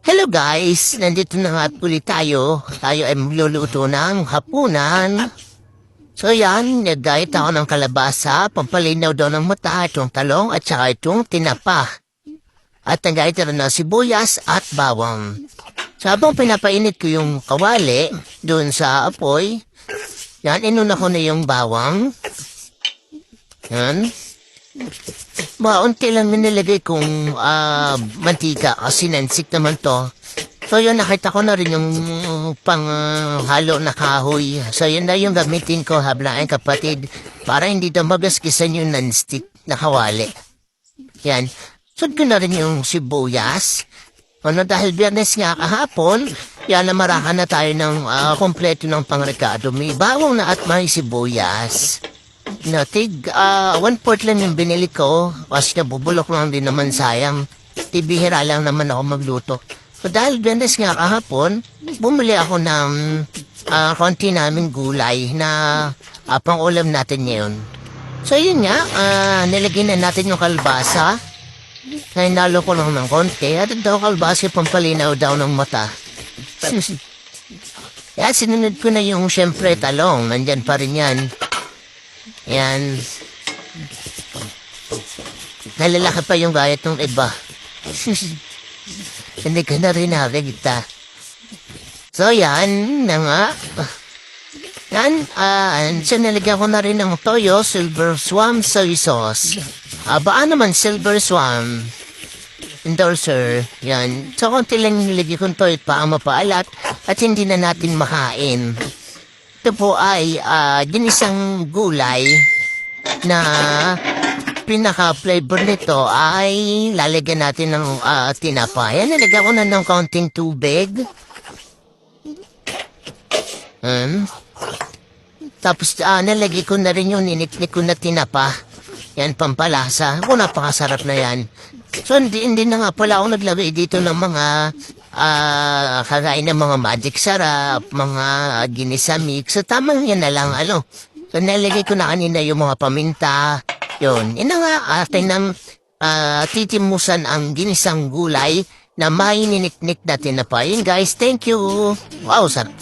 Hello guys! Nandito na nga ulit tayo. Tayo ay magluluto ng hapunan. So yan, nag-diet ako ng kalabasa, pampalinaw daw ng mata, itong talong at saka itong tinapa. At nag-diet rin ng sibuyas at bawang. So habang pinapainit ko yung kawali doon sa apoy, yan, inuna ko na yung bawang. Yan. Unti lang nilagay kong mantika kasi nansik naman to. So yun, nakita ko na rin yung panghalo na kahoy. So yun na yung gamitin ko habla ang kapatid para hindi daw magaskisan yung non-stick na kawali. Yan. Sud ko na rin yung sibuyas. Dahil Biyernes nga kahapon, yan na maraka na tayo ng kompleto ng pangrekado. May bawang na at may sibuyas. Tig, 1/4 lang yung binili ko. Kasi nabubulok lang din naman sayang. Tibihira lang naman ako magluto. So dahil Biyernes nga kahapon, bumili ako ng konti naming gulay na pang-ulam natin ngayon. So yun nga, nilagay na natin yung kalbasa. Nainalo ko lang ng konti. At daw kalbasa pampalinaw daw ng mata. Kaya sinunod ko na yung syempre talong. Nandyan pa rin yan. Yan. Nalalaki pa yung gayat ng iba. Hindi ka na rin nakikita. So yan na nga. Yan. So nalagyan ko na rin ng toyo, silver swan soy sauce. Baka naman silver swan endorser. Yan. So konti lang nilagyan kong toyo para mapaalat at hindi na natin makain. Ito po ay ginisang gulay na pinaka-flavor nito ay lalagyan natin ng tinapa. Yan, nalagyan ko na ng kaunting tubig. Tapos nalagyan ko na rin yung niniknik ko na tinapa. Yan, pampalasa. Napakasarap na yan. So, hindi na nga pala ako naglagay dito ng mga kagain ng mga magic sarap, mga ginisa mix. So, tamang yan na lang, So, nalagay ko na kanina yung mga paminta. Yun. Yun na nga, atin ng titimusan ang ginisang gulay na may niniknik na tinapa. Yun, guys. Thank you. Wow, sarap.